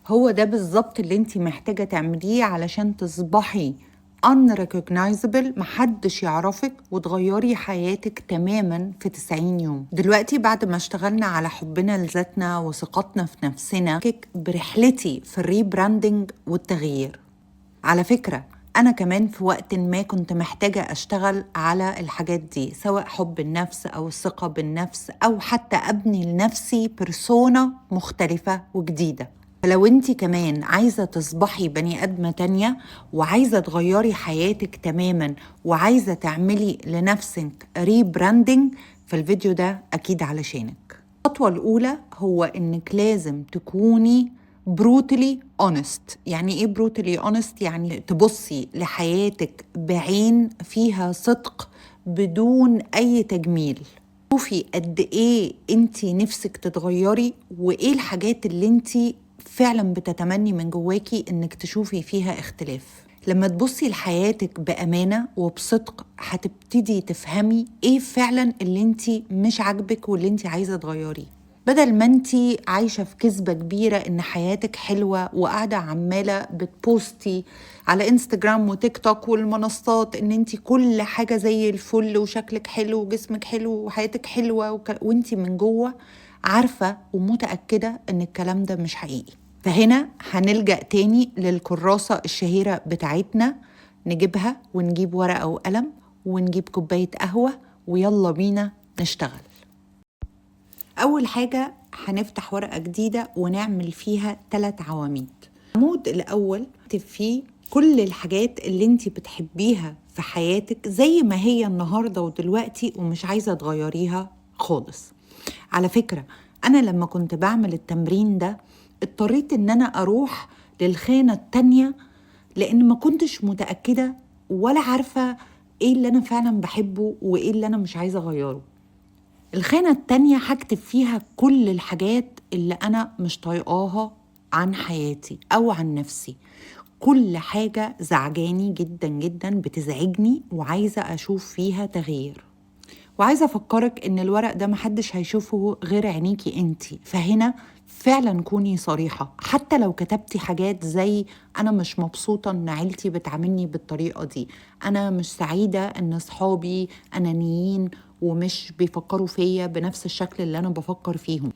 هو ده بالظبط اللي انتي محتاجة تعمليه علشان تصبحي unrecognizable، محدش يعرفك، وتغيري حياتك تماما في 90 يوم. دلوقتي بعد ما اشتغلنا على حبنا لذاتنا وثقتنا في نفسنا، برحلتي في الريبراندنج والتغيير. على فكرة أنا كمان في وقت ما كنت محتاجة أشتغل على الحاجات دي، سواء حب النفس أو الثقة بالنفس، أو حتى أبني لنفسي بيرسونا مختلفة وجديدة. فلو انتي كمان عايزة تصبحي بني آدمة تانية، وعايزة تغيري حياتك تماما، وعايزة تعملي لنفسك ريبراندنج، فالفيديو ده أكيد علشانك. الخطوة الأولى هو إنك لازم تكوني brutally honest. يعني إيه brutally honest؟ يعني تبصي لحياتك بعين فيها صدق بدون أي تجميل. شوفي قد إيه أنتي نفسك تتغيري، وإيه الحاجات اللي أنتي فعلا بتتمني من جواكي إنك تشوفي فيها اختلاف. لما تبصي لحياتك بأمانة وبصدق، هتبتدي تفهمي إيه فعلا اللي أنتي مش عاجبك واللي أنتي عايزة تغيريه، بدل ما انتي عايشة في كذبة كبيرة ان حياتك حلوة، وقاعدة عمالة بتبوستي على انستجرام وتيك توك والمنصات ان انتي كل حاجة زي الفل، وشكلك حلو وجسمك حلو وحياتك حلوة، وانتي من جوه عارفة ومتأكدة ان الكلام ده مش حقيقي. فهنا هنلجأ تاني للكراسة الشهيرة بتاعتنا، نجيبها ونجيب ورقة وقلم ونجيب كوباية قهوة، ويلا بينا نشتغل. أول حاجة هنفتح ورقة جديدة ونعمل فيها 3 عواميد. العمود الأول اكتب فيه كل الحاجات اللي انتي بتحبيها في حياتك زي ما هي النهاردة ودلوقتي، ومش عايزة تغيريها خالص. على فكرة أنا لما كنت بعمل التمرين ده اضطريت إن أنا أروح للخانة التانية، لأن ما كنتش متأكدة ولا عارفة إيه اللي أنا فعلا بحبه وإيه اللي أنا مش عايزة أغيره. الخانة التانية هكتب فيها كل الحاجات اللي أنا مش طايقاها عن حياتي أو عن نفسي، كل حاجة زعجاني جدا جدا، بتزعجني وعايزة أشوف فيها تغيير. وعايزة أفكرك إن الورق ده محدش هيشوفه غير عينيكي انتي، فهنا فعلا كوني صريحة. حتى لو كتبتي حاجات زي أنا مش مبسوطة إن عيلتي بتعاملني بالطريقة دي، أنا مش سعيدة إن صحابي أنانيين ومش بيفكروا فيا بنفس الشكل اللي أنا بفكر فيهم،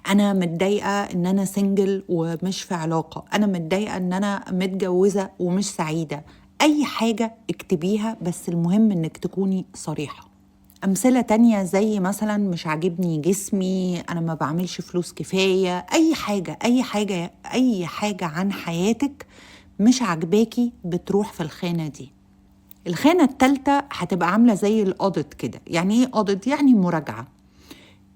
أنا متضايقة إن أنا سنجل ومش في علاقة، أنا متضايقة إن أنا متجوزة ومش سعيدة. أي حاجة اكتبيها، بس المهم إنك تكوني صريحة. أمثلة تانية زي مثلا مش عاجبني جسمي، أنا ما بعملش فلوس كفاية، أي حاجة عن حياتك مش عاجباكي بتروح في الخانة دي. الخانة التالتة هتبقى عاملة زي الأودت كده. يعني إيه أودت؟ يعني مراجعة.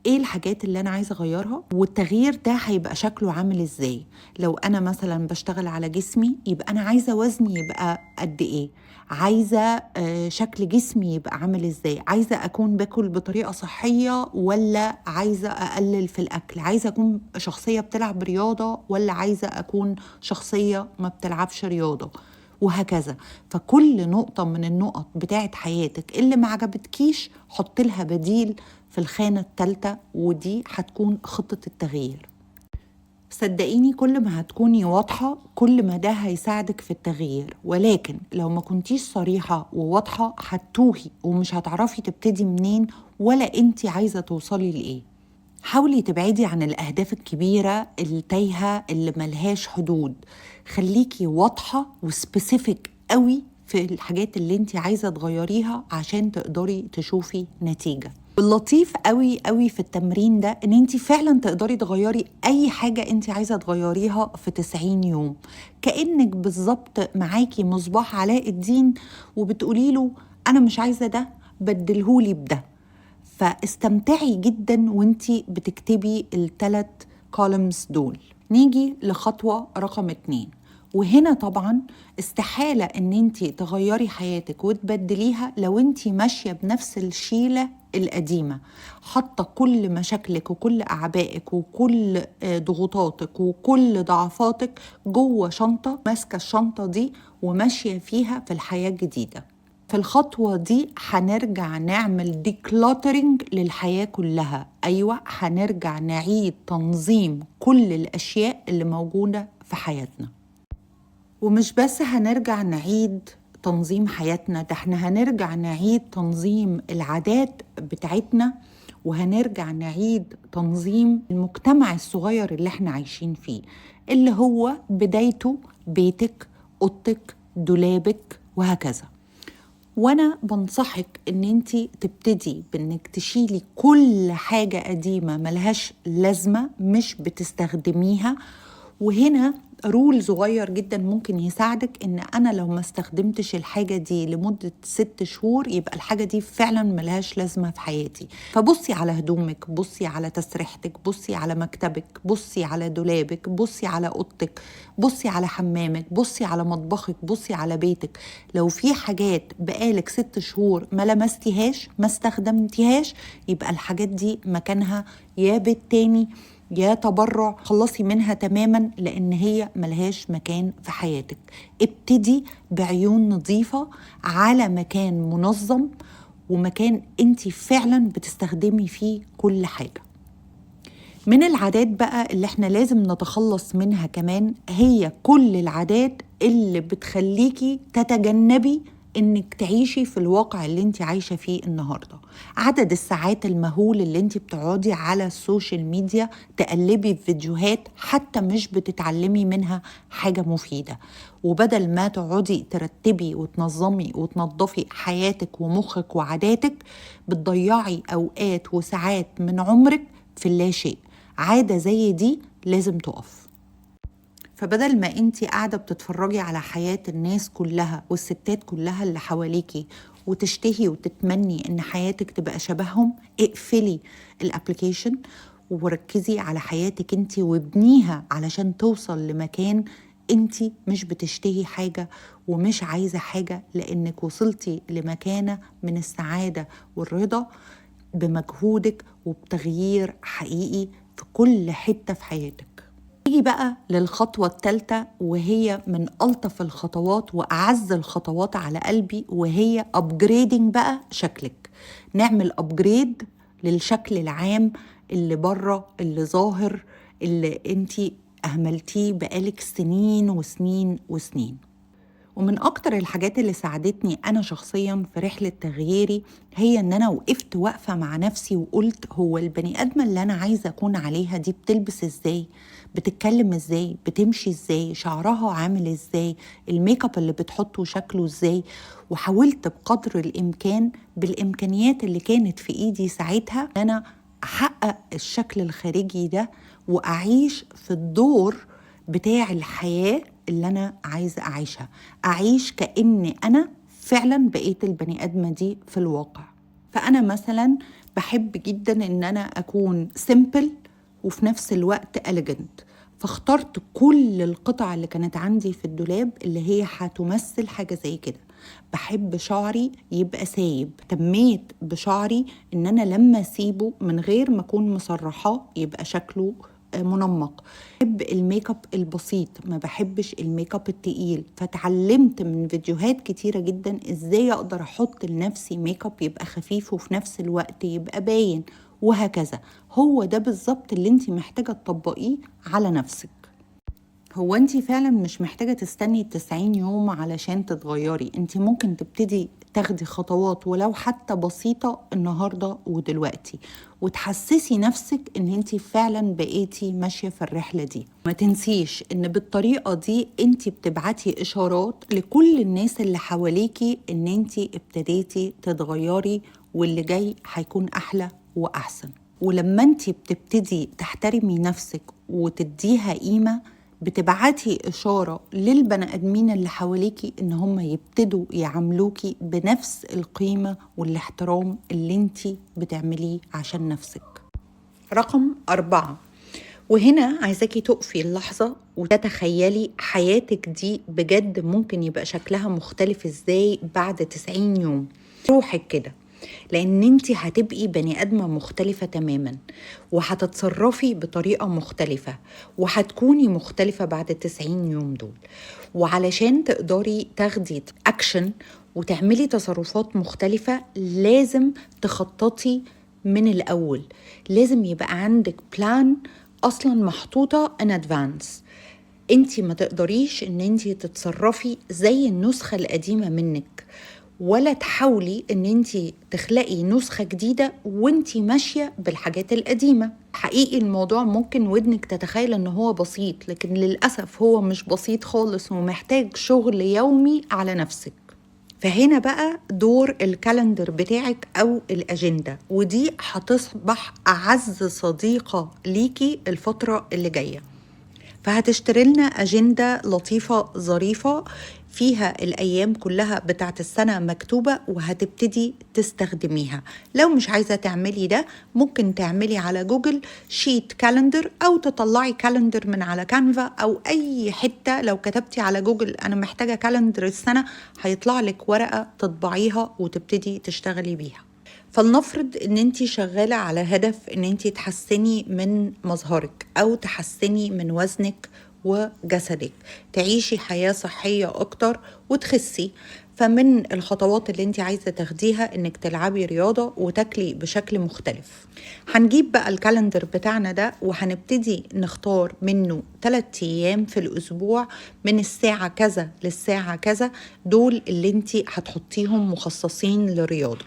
ايه الحاجات اللي انا عايزه اغيرها، والتغيير ده هيبقى شكله عامل ازاي. لو انا مثلا بشتغل على جسمي، يبقى انا عايزه وزني يبقى قد ايه، عايزه شكل جسمي يبقى عامل ازاي، عايزه اكون باكل بطريقه صحيه ولا عايزه اقلل في الاكل، عايزه اكون شخصيه بتلعب رياضه ولا عايزه اكون شخصيه ما بتلعبش رياضه، وهكذا. فكل نقطة من النقط بتاعت حياتك اللي ما عجبتكيش حط لها بديل في الخانة التالتة، ودي هتكون خطة التغيير. صدقيني كل ما هتكوني واضحة كل ما ده هيساعدك في التغيير، ولكن لو ما كنتيش صريحة وواضحة هتتوهي ومش هتعرفي تبتدي منين ولا انتي عايزة توصلي لإيه. حاولي تبعدي عن الأهداف الكبيرة التايهة اللي ملهاش حدود، خليكي واضحة وسبيسيفيك قوي في الحاجات اللي انتي عايزة تغيريها عشان تقدري تشوفي نتيجة. اللطيف قوي قوي في التمرين ده ان انتي فعلا تقدري تغيري اي حاجة انتي عايزة تغيريها في 90 يوم، كأنك بالظبط معاكي مصباح علاء الدين وبتقولي له انا مش عايزة ده، بدلهولي بده. فاستمتعي جدا وانتي بتكتبي ال3 كولمز دول. نيجي لخطوة رقم 2، وهنا طبعا استحالة ان انتي تغيري حياتك وتبدليها لو انتي ماشية بنفس الشيلة القديمة، حاطة كل مشاكلك وكل أعبائك وكل ضغوطاتك وكل ضعفاتك جوه شنطة، ماسكة الشنطة دي وماشية فيها في الحياة الجديدة. في الخطوة دي هنرجع نعمل ديكلاترينج للحياة كلها. أيوة، هنرجع نعيد تنظيم كل الأشياء اللي موجودة في حياتنا. ومش بس هنرجع نعيد تنظيم حياتنا، ده احنا هنرجع نعيد تنظيم العادات بتاعتنا، وهنرجع نعيد تنظيم المجتمع الصغير اللي احنا عايشين فيه، اللي هو بدايته بيتك، اوضتك، دولابك، وهكذا. وانا بنصحك ان انتي تبتدي بانك تشيلي كل حاجة قديمة ملهاش لازمة مش بتستخدميها. وهنا رول صغير جدا ممكن يساعدك، ان انا لو ما استخدمتش الحاجة دي لمدة 6 شهور يبقى الحاجة دي فعلا ملهاش لازمة في حياتي. فبصي على هدومك، بصي على تسريحتك، بصي على مكتبك، بصي على دولابك، بصي على اوضتك، بصي على حمامك، بصي على مطبخك، بصي على بيتك. لو في حاجات بقالك 6 شهور ما لمستيهاش ما استخدمتيهاش، يبقى الحاجات دي مكانها يا بيت تاني يا تبرع، خلصي منها تماما، لان هي ملهاش مكان في حياتك. ابتدي بعيون نظيفة على مكان منظم، ومكان انتي فعلا بتستخدمي فيه كل حاجة. من العادات بقى اللي احنا لازم نتخلص منها كمان، هي كل العادات اللي بتخليكي تتجنبي انك تعيشي في الواقع اللي انت عايشة فيه النهاردة. عدد الساعات المهول اللي انت بتقعدي على السوشيال ميديا تقلبي في فيديوهات حتى مش بتتعلمي منها حاجة مفيدة، وبدل ما تقعدي ترتبي وتنظمي وتنظفي حياتك ومخك وعاداتك، بتضيعي اوقات وساعات من عمرك في اللاشيء. عادة زي دي لازم تقف. فبدل ما انتي قاعدة بتتفرجي على حياة الناس كلها والستات كلها اللي حواليكي وتشتهي وتتمني ان حياتك تبقى شبههم، اقفلي الابليكيشن وركزي على حياتك انتي وابنيها علشان توصل لمكان انتي مش بتشتهي حاجة ومش عايزة حاجة، لانك وصلتي لمكانة من السعادة والرضا بمجهودك وبتغيير حقيقي في كل حتة في حياتك. نيجي بقى للخطوة الثالثة، وهي من ألطف الخطوات وأعز الخطوات على قلبي، وهي أبجريدنج بقى شكلك. نعمل أبجريد للشكل العام اللي بره، اللي ظاهر، اللي انتي أهملتيه بقالك سنين وسنين وسنين. ومن أكتر الحاجات اللي ساعدتني أنا شخصياً في رحلة تغييري، هي أن أنا وقفت واقفة مع نفسي وقلت هو البني آدمة اللي أنا عايزة أكون عليها دي بتلبس إزاي؟ بتتكلم إزاي؟ بتمشي إزاي؟ شعرها عامل إزاي؟ الميك اب اللي بتحطه شكله إزاي؟ وحاولت بقدر الإمكان بالإمكانيات اللي كانت في إيدي ساعتها أن أنا أحقق الشكل الخارجي ده وأعيش في الدور بتاع الحياة اللي أنا عايزة أعيشها، أعيش كأني أنا فعلا بقيت البني آدمة دي في الواقع. فأنا مثلا بحب جدا إن أنا أكون سيمبل وفي نفس الوقت إليجنت، فاخترت كل القطع اللي كانت عندي في الدولاب اللي هي هتمثل حاجة زي كده. بحب شعري يبقى سايب، اهتميت بشعري ان انا لما اسيبه من غير ما اكون مسرحاه يبقى شكله منمق. بحب الميك اب البسيط، ما بحبش الميك اب التقيل، فتعلمت من فيديوهات كتيرة جدا ازاي اقدر احط لنفسي ميك اب يبقى خفيف وفي نفس الوقت يبقى باين، وهكذا. هو ده بالظبط اللي انت محتاجة تطبقيه على نفسك. هو انت فعلا مش محتاجة تستني 90 يوم علشان تتغيري، انت ممكن تبتدي تاخدي خطوات ولو حتى بسيطة النهاردة ودلوقتي، وتحسسي نفسك ان انت فعلا بقيتي ماشية في الرحلة دي. ما تنسيش ان بالطريقة دي انت بتبعتي اشارات لكل الناس اللي حواليكي ان انت ابتديتي تتغيري، واللي جاي هيكون احلى واحسن. ولما انت بتبتدي تحترمي نفسك وتديها قيمة، بتبعتي إشارة للبني آدمين اللي حواليكي إن هم يبتدوا يعاملوكي بنفس القيمة والاحترام اللي انتي بتعمليه عشان نفسك. رقم 4، وهنا عايزاكي تقفي اللحظة وتتخيلي حياتك دي بجد ممكن يبقى شكلها مختلف ازاي بعد 90 يوم. روحك كده، لان انت هتبقي بني ادمه مختلفه تماما، وهتتصرفي بطريقه مختلفه، وهتكوني مختلفه بعد 90 يوم دول. وعلشان تقدري تاخدي اكشن وتعملي تصرفات مختلفه، لازم تخططي من الاول، لازم يبقى عندك بلان اصلا محطوطه in advance. انتي ما تقدريش ان انتي تتصرفي زي النسخة القديمة منك، ولا تحاولي ان انتي تخلقي نسخة جديدة وانتي ماشية بالحاجات القديمة. حقيقي الموضوع ممكن ودنك تتخيل ان هو بسيط، لكن للأسف هو مش بسيط خالص ومحتاج شغل يومي على نفسك. فهنا بقى دور الكالندر بتاعك أو الأجندة، ودي هتصبح أعز صديقة ليكي الفترة اللي جاية. فهتشتري لنا أجندة لطيفة ظريفة فيها الأيام كلها بتاعت السنة مكتوبة، وهتبتدي تستخدميها. لو مش عايزة تعملي ده، ممكن تعملي على جوجل شيت كالندر، أو تطلعي كالندر من على كانفا أو أي حتة. لو كتبتي على جوجل أنا محتاجة كالندر السنة، هيطلع لك ورقة تطبعيها وتبتدي تشتغلي بيها. فلنفرض ان انتي شغالة على هدف ان انتي تحسني من مظهرك او تحسني من وزنك وجسدك، تعيشي حياة صحية اكتر وتخسي. فمن الخطوات اللي انتي عايزة تاخديها انك تلعبي رياضة وتاكلي بشكل مختلف. هنجيب بقى الكالندر بتاعنا ده وهنبتدي نختار منه 3 ايام في الاسبوع من الساعة كذا للساعة كذا، دول اللي انتي هتحطيهم مخصصين للرياضة.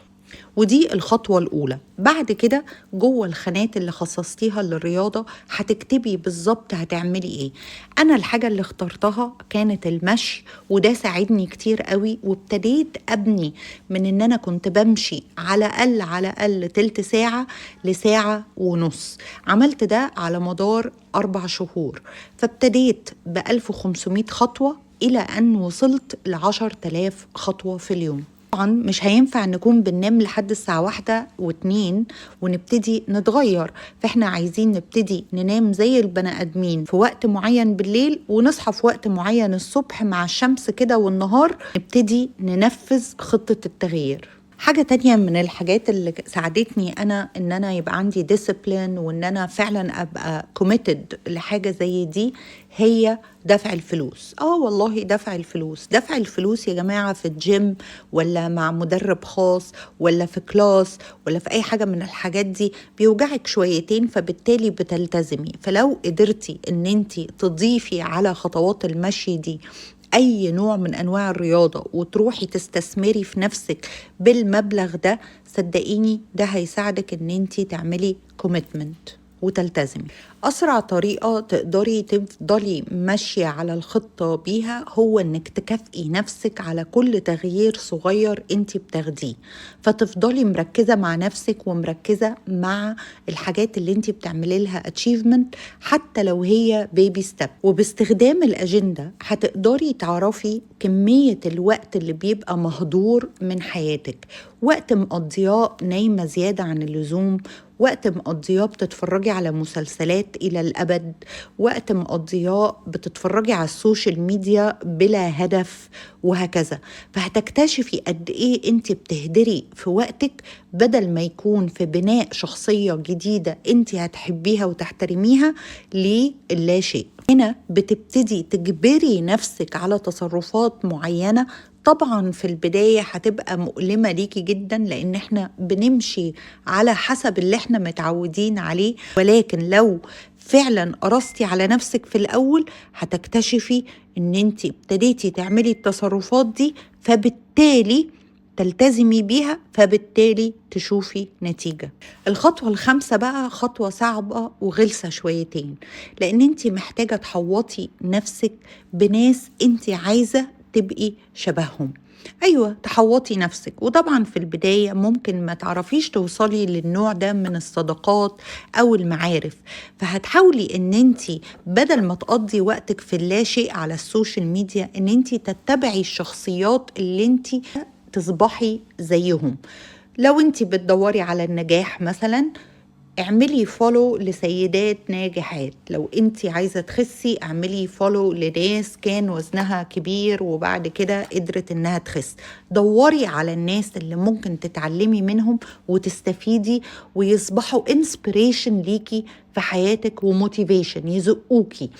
ودي الخطوة الأولى. بعد كده جوه الخانات اللي خصصتيها للرياضة هتكتبي بالظبط هتعملي ايه. أنا الحاجة اللي اخترتها كانت المشي، وده ساعدني كتير قوي، وابتديت أبني من ان أنا كنت بمشي على الأقل تلت ساعة لساعة ونص. عملت ده على مدار 4 شهور، فابتديت ب1500 خطوة إلى أن وصلت ل10,000 خطوة في اليوم. طبعا مش هينفع نكون بننام لحد الساعة 1 و2 ونبتدي نتغير، فاحنا عايزين نبتدي ننام زي البني آدمين في وقت معين بالليل، ونصحى في وقت معين الصبح مع الشمس كده، والنهار نبتدي ننفذ خطة التغيير. حاجة تانية من الحاجات اللي ساعدتني أنا إن أنا يبقى عندي ديسيبلين وإن أنا فعلا أبقى كوميتد لحاجة زي دي، هي دفع الفلوس. والله دفع الفلوس يا جماعة، في الجيم ولا مع مدرب خاص ولا في كلاس ولا في أي حاجة من الحاجات دي بيوجعك شويتين، فبالتالي بتلتزمي. فلو قدرتي إن انتي تضيفي على خطوات المشي دي أي نوع من أنواع الرياضة وتروحي تستثمري في نفسك بالمبلغ ده، صدقيني ده هيساعدك إن انتي تعملي كوميتمنت وتلتزمي. أسرع طريقة تقدري تفضلي ماشية على الخطة بيها هو إنك تكافئي نفسك على كل تغيير صغير انتي بتاخديه، فتفضلي مركزة مع نفسك ومركزة مع الحاجات اللي انتي بتعملي لها achievement، حتى لو هي بيبي ستيب. وباستخدام الأجندة هتقدري تعرفي كمية الوقت اللي بيبقى مهدور من حياتك، وقت مقضياه نايمة زيادة عن اللزوم، وقت مقضياه بتتفرجي على مسلسلات إلى الأبد، وقت مقضياه بتتفرجي على السوشيال ميديا بلا هدف، وهكذا. فهتكتشفي قد إيه أنت بتهدري في وقتك، بدل ما يكون في بناء شخصية جديدة أنت هتحبيها وتحترميها للا شيء. هنا بتبتدي تجبري نفسك على تصرفات معينة. طبعا في البداية هتبقى مؤلمة ليكي جدا، لأن احنا بنمشي على حسب اللي احنا متعودين عليه، ولكن لو فعلا قرصتي على نفسك في الأول هتكتشفي ان انت ابتديتي تعملي التصرفات دي، فبالتالي تلتزمي بيها، فبالتالي تشوفي نتيجة. الخطوة الخامسة بقى خطوة صعبة وغلسة شويتين، لأن انت محتاجة تحوطي نفسك بناس انت عايزة تبقي شبههم. أيوة، تحوطي نفسك. وطبعا في البداية ممكن ما تعرفيش توصلي للنوع ده من الصداقات أو المعارف، فهتحاولي ان انتي بدل ما تقضي وقتك في اللاشيء على السوشيال ميديا، ان انتي تتبعي الشخصيات اللي انتي تصبحي زيهم. لو انتي بتدوري على النجاح مثلا، اعملي فولو لسيدات ناجحات. لو انتي عايزة تخسي، اعملي فولو لناس كان وزنها كبير وبعد كده قدرت انها تخس. دوري على الناس اللي ممكن تتعلمي منهم وتستفيدي ويصبحوا انسبريشن ليكي في حياتك، وموتيفيشن يزقوكي،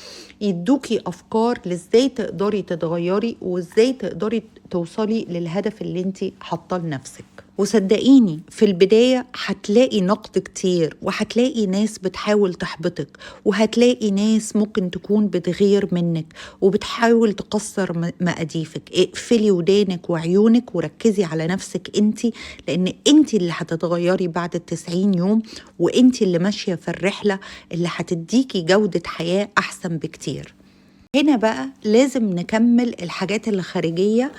يدوكي افكار لازاي تقدري تتغيري وازاي تقدري توصلي للهدف اللي انت حاطاه لنفسك. وصدقيني في البداية هتلاقي نقد كتير، وهتلاقي ناس بتحاول تحبطك، وهتلاقي ناس ممكن تكون بتغير منك وبتحاول تكسر مقاديفك. اقفلي ودانك وعيونك وركزي على نفسك انتي، لان انتي اللي هتتغيري بعد 90 يوم، وانتي اللي ماشية في الرحلة اللي هتديكي جودة حياة أحسن بكتير. هنا بقى لازم نكمل الحاجات الخارجية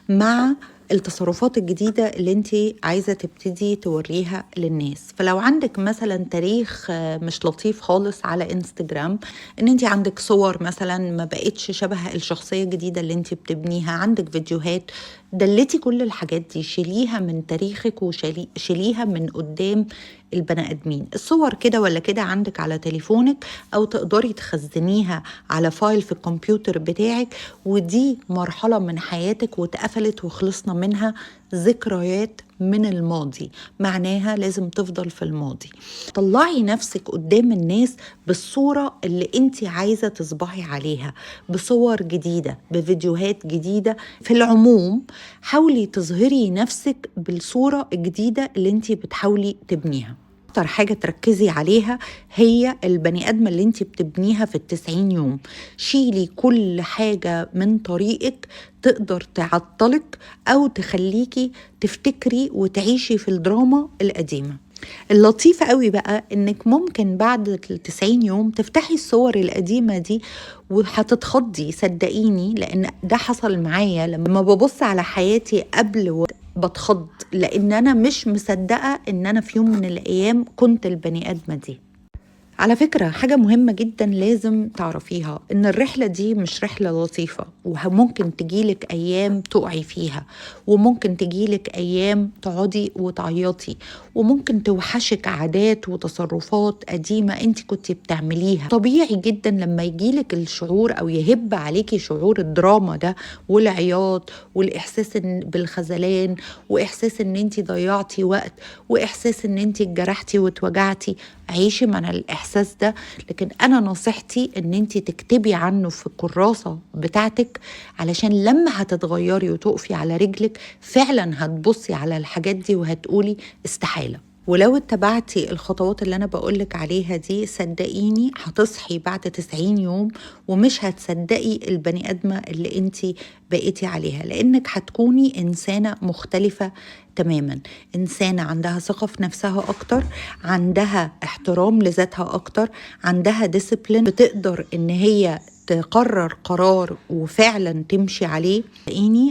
مع التصرفات الجديدة اللي انت عايزة تبتدي توريها للناس. فلو عندك مثلا تاريخ مش لطيف خالص على انستجرام، ان انت عندك صور مثلا ما بقتش شبه الشخصية الجديدة اللي انت بتبنيها، عندك فيديوهات، دلتي كل الحاجات دي شيليها من تاريخك وشيليها من قدام البني ادمين. الصور كده ولا كده عندك على تليفونك، او تقدري تخزنيها على فايل في الكمبيوتر بتاعك، ودي مرحلة من حياتك واتقفلت وخلصنا منها. ذكريات من الماضي معناها لازم تفضل في الماضي. طلعي نفسك قدام الناس بالصورة اللي انت عايزة تصبحي عليها، بصور جديدة، بفيديوهات جديدة. في العموم حاولي تظهري نفسك بالصورة الجديدة اللي انت بتحاولي تبنيها. أكتر حاجة تركزي عليها هي البني آدم اللي انت بتبنيها في 90 يوم. شيلي كل حاجة من طريقك تقدر تعطلك أو تخليكي تفتكري وتعيشي في الدراما القديمة. اللطيفة قوي بقى انك ممكن بعد 90 يوم تفتحي الصور القديمة دي وهتتخضي، صدقيني، لان ده حصل معايا. لما ببص على حياتي قبل بتخض، لان انا مش مصدقة ان انا في يوم من الايام كنت البني ادمة دي. على فكرة حاجة مهمة جدا لازم تعرفيها، ان الرحلة دي مش رحلة لطيفة، وممكن تجيلك ايام تقعي فيها، وممكن تجيلك ايام تقعدي وتعيطي، وممكن توحشك عادات وتصرفات قديمة انت كنت بتعمليها. طبيعي جدا لما يجيلك الشعور او يهب عليكي شعور الدراما ده والعياط والاحساس بالخذلان، واحساس ان انت ضيعتي وقت، واحساس ان انت اتجرحتي واتوجعتي. عيشي مع الإحساس ده، لكن أنا نصيحتي إن أنتي تكتبي عنه في الكراسة بتاعتك، علشان لما هتتغيري وتقفي على رجلك فعلا هتبصي على الحاجات دي وهتقولي استحالة. ولو اتبعتي الخطوات اللي أنا بقولك عليها دي، صدقيني هتصحي بعد 90 يوم ومش هتصدقي البني آدمة اللي انتي بقيتي عليها، لأنك هتكوني إنسانة مختلفة تماما. إنسانة عندها ثقة في نفسها أكتر، عندها احترام لذاتها أكتر، عندها ديسيبلين، بتقدر إن هي تقرر قرار وفعلا تمشي عليه.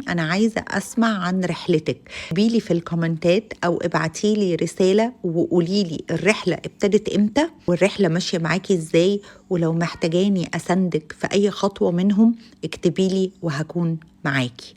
أنا عايزة أسمع عن رحلتك. بيلي في الكومنتات أو ابعتيلي رسالة وقوليلي الرحلة ابتدت إمتى والرحلة ماشية معاكي إزاي، ولو محتاجاني أسندك في أي خطوة منهم اكتبيلي وهكون معاكي.